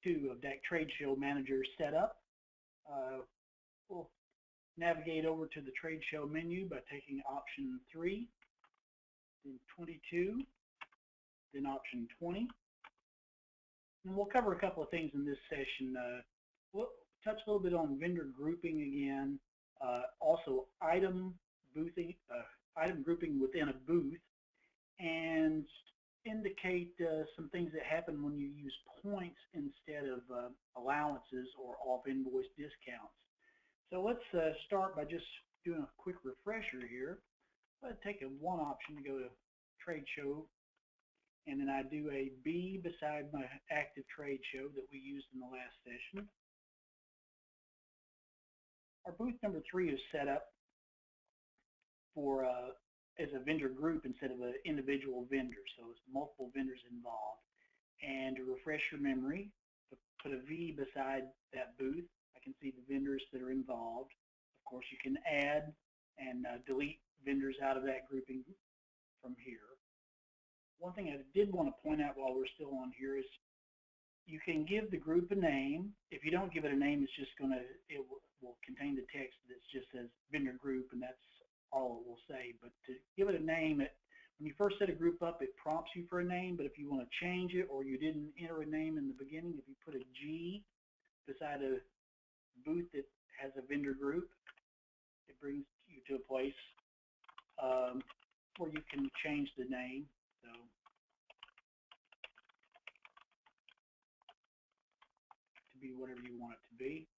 2 of DAC Trade Show Manager setup. We'll navigate over to the Trade Show menu by taking option 3, then 22, then option 20. And we'll cover a couple of things in this session. We'll touch a little bit on vendor grouping again, also item grouping within a booth, and indicate some things that happen when you use points instead of allowances or off-invoice discounts. So let's start by just doing a quick refresher here. I'll take one option to go to Trade Show, and then I do a B beside my active trade show that we used in the last session. Our booth number 3 is set up for as a vendor group instead of an individual vendor, so it's multiple vendors involved. And to refresh your memory, to put a V beside that booth, I can see the vendors that are involved. Of course, you can add and delete vendors out of that grouping from here. One thing I did want to point out while we're still on here is you can give the group a name. If you don't give it a name, it's just it will contain the text that just says vendor group, and that's all it will say. But to give it a name, when you first set a group up, it prompts you for a name, but if you want to change it or you didn't enter a name in the beginning, if you put a G beside a booth that has a vendor group, it brings you to a place where you can change the name. So to be whatever you want it to be.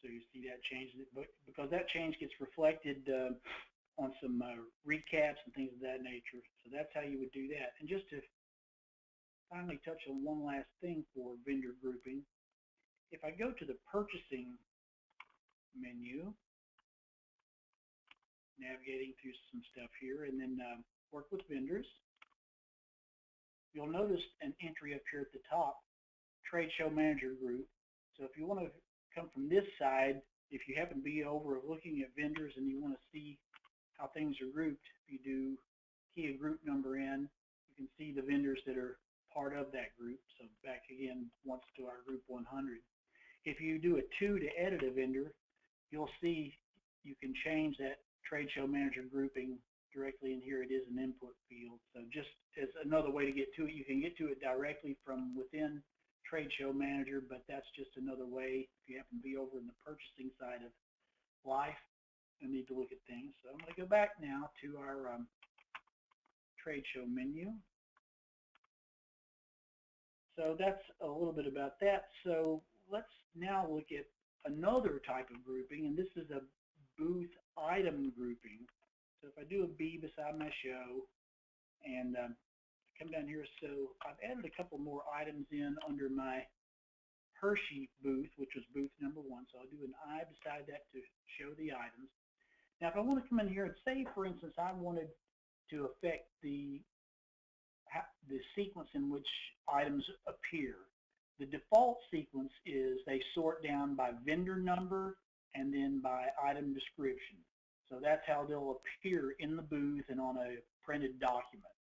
So you see that changes it, but because that change gets reflected on some recaps and things of that nature. So that's how you would do that. And just to finally touch on one last thing for vendor grouping, if I go to the purchasing menu, navigating through some stuff here, and then work with vendors, you'll notice an entry up here at the top, Trade Show Manager Group. So if you want to come from this side, if you happen to be over looking at vendors and you want to see how things are grouped, if you do key a group number in, you can see the vendors that are part of that group. So back again once to our group 100. If you do a 2 to edit a vendor, you'll see you can change that Trade Show Manager grouping directly in here. It is an input field. So just as another way to get to it, you can get to it directly from within Trade Show Manager, but that's just another way if you happen to be over in the purchasing side of life and need to look at things. So I'm going to go back now to our Trade Show menu. So that's a little bit about that. So let's now look at another type of grouping, and this is a booth item grouping. So if I do a B beside my show and come down here, so I've added a couple more items in under my Hershey booth, which was booth number 1. So I'll do an I beside that to show the items. Now if I want to come in here and say, for instance, I wanted to affect the sequence in which items appear. The default sequence is they sort down by vendor number and then by item description. So that's how they'll appear in the booth and on a printed document.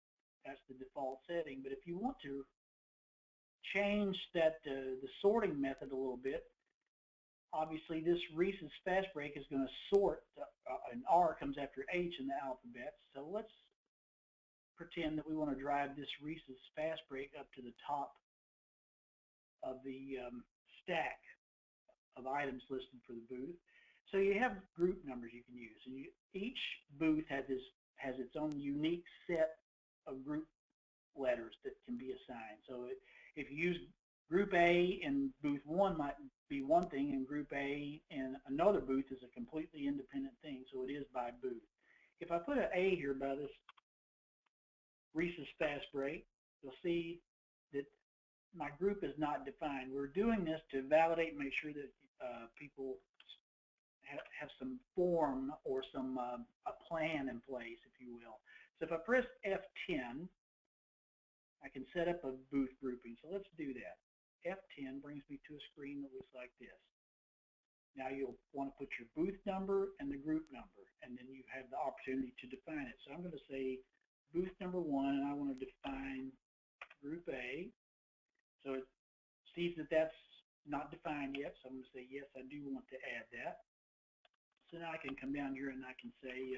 That's the default setting. But if you want to change that the sorting method a little bit, obviously this Reese's Fast Break is going to sort, an R comes after H in the alphabet. So let's pretend that we want to drive this Reese's Fast Break up to the top of the stack of items listed for the booth. So you have group numbers you can use, and each booth has its own unique set of group letters that can be assigned. So if you use Group A in booth 1 might be one thing, and Group A in another booth is a completely independent thing. So it is by booth. If I put an A here by this Reese's Fast Break, you'll see that my group is not defined. We're doing this to validate and make sure that people have some form or some a plan in place, if you will. So if I press F10, I can set up a booth grouping. So let's do that. F10 brings me to a screen that looks like this. Now you'll want to put your booth number and the group number, and then you have the opportunity to define it. So I'm going to say booth number 1, and I want to define Group A. So it sees that that's not defined yet, so I'm going to say, yes, I do want to add that. So now I can come down here and I can say,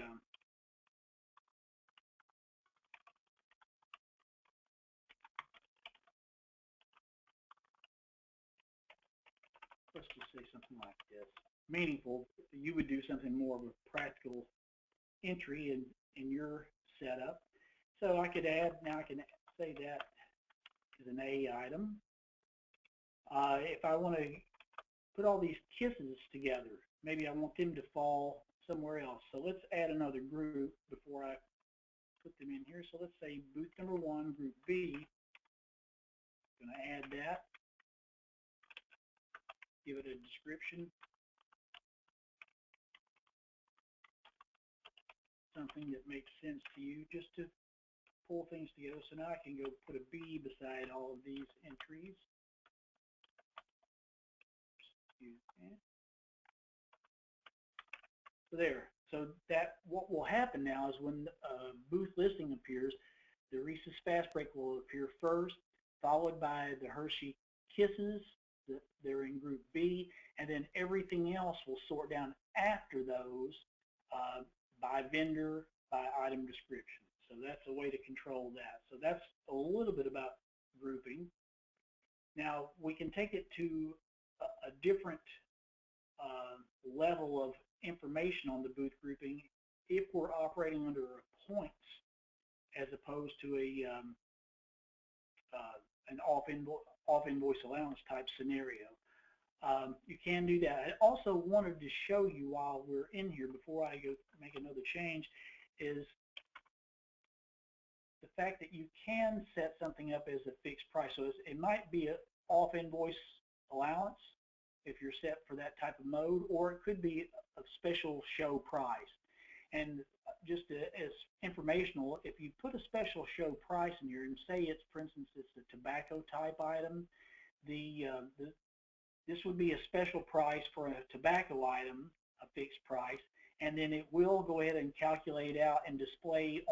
let's just say something like this. Meaningful, you would do something more of a practical entry in your setup. So I could add, now I can say that is an A item. If I want to put all these kisses together, maybe I want them to fall somewhere else. So let's add another group before I put them in here. So let's say booth number 1, group B. I'm going to add that. Give it a description. Something that makes sense to you, just to pull things together. So now I can go put a B beside all of these entries. So there. So that what will happen now is when booth listing appears, the Reese's Fast Break will appear first, followed by the Hershey Kisses. They're in group B, and then everything else will sort down after those by vendor, by item description. So that's a way to control that. So that's a little bit about grouping. Now we can take it to a different level of information on the booth grouping if we're operating under a points as opposed to a an off invoice allowance type scenario. You can do that. I also wanted to show you while we're in here before I go make another change is the fact that you can set something up as a fixed price. So it might be an off invoice allowance if you're set for that type of mode, or it could be a special show price. And just as informational, if you put a special show price in here and say it's, for instance, it's a tobacco type item, this would be a special price for a tobacco item, a fixed price, and then it will go ahead and calculate out and display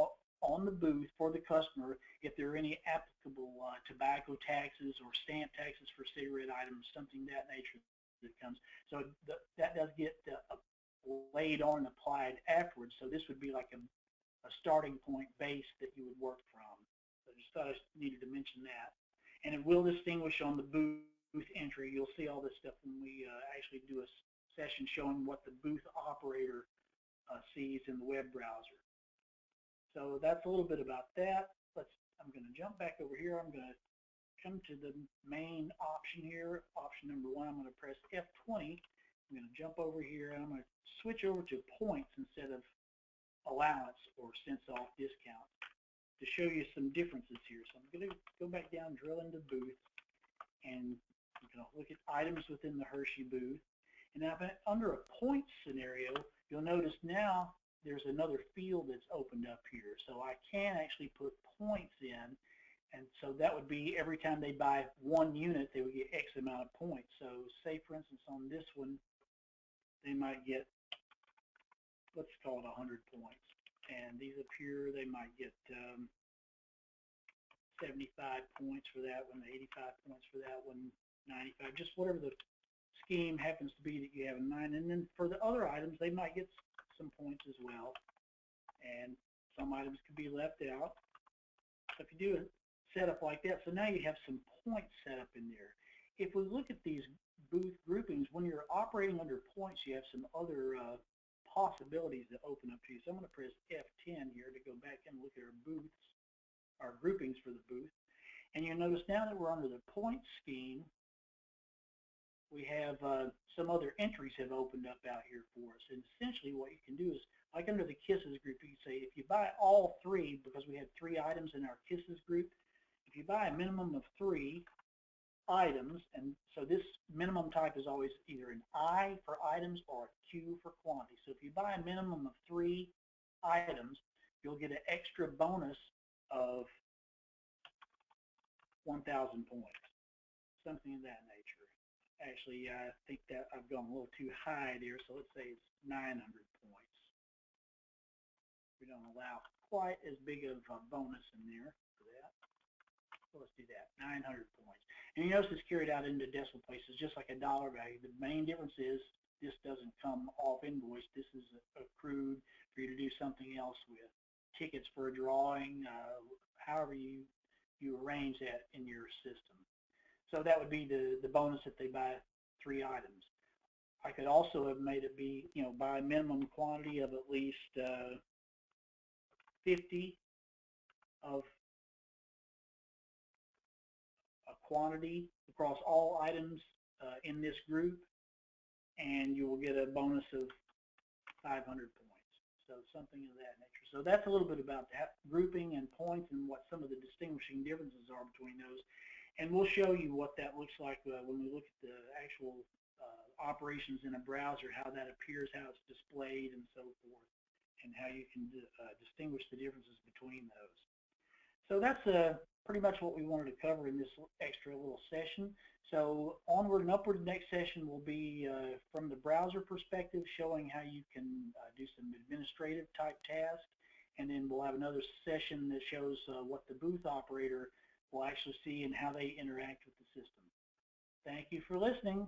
on the booth for the customer if there are any applicable tobacco taxes or stamp taxes for cigarette items, something of that nature that comes. So that does get laid on and applied afterwards. So this would be like a starting point base that you would work from. So I just thought I needed to mention that. And it will distinguish on the booth entry. You'll see all this stuff when we actually do a session showing what the booth operator sees in the web browser. So that's a little bit about that. I'm going to jump back over here. I'm going to come to the main option here, option number 1. I'm going to press F20. I'm going to jump over here and I'm going to switch over to points instead of allowance or cents off discount to show you some differences here. So I'm going to go back down, drill into booth, and I'm going to look at items within the Hershey booth. And now under a points scenario, you'll notice now there's another field that's opened up here. So I can actually put points in, and so that would be every time they buy 1 unit, they would get X amount of points. So say, for instance, on this one, they might get, let's call it 100 points. And these up here, they might get 75 points for that one, 85 points for that one, 95, just whatever the scheme happens to be that you have in mind. And then for the other items, they might get some points as well. And some items could be left out. So if you do a setup like that, so now you have some points set up in there. If we look at these booth groupings, when you're operating under points, you have some other possibilities that open up to you. So I'm going to press F10 here to go back and look at our booths, our groupings for the booth. And you'll notice now that we're under the points scheme, we have some other entries have opened up out here for us. And essentially what you can do is, like under the Kisses group, you can say if you buy all 3, because we had 3 items in our Kisses group, if you buy a minimum of 3 items, and so this minimum type is always either an I for items or a Q for quantity. So if you buy a minimum of 3 items, you'll get an extra bonus of 1,000 points, something of that nature. Actually, I think that I've gone a little too high there, so let's say it's 900 points. We don't allow quite as big of a bonus in there for that. So let's do that, 900 points. And you notice it's carried out into decimal places, just like a dollar value. The main difference is this doesn't come off invoice. This is accrued for you to do something else with. Tickets for a drawing, however you arrange that in your system. So that would be the bonus if they buy 3 items. I could also have made it be, buy a minimum quantity of at least 50 of a quantity across all items in this group, and you will get a bonus of 500 points. So something of that nature. So that's a little bit about that, grouping and points and what some of the distinguishing differences are between those. And we'll show you what that looks like when we look at the actual operations in a browser, how that appears, how it's displayed, and so forth, and how you can distinguish the differences between those. So that's pretty much what we wanted to cover in this extra little session. So onward and upward, the next session will be from the browser perspective, showing how you can do some administrative type tasks, and then we'll have another session that shows what the booth operator will actually see and how they interact with the system. Thank you for listening.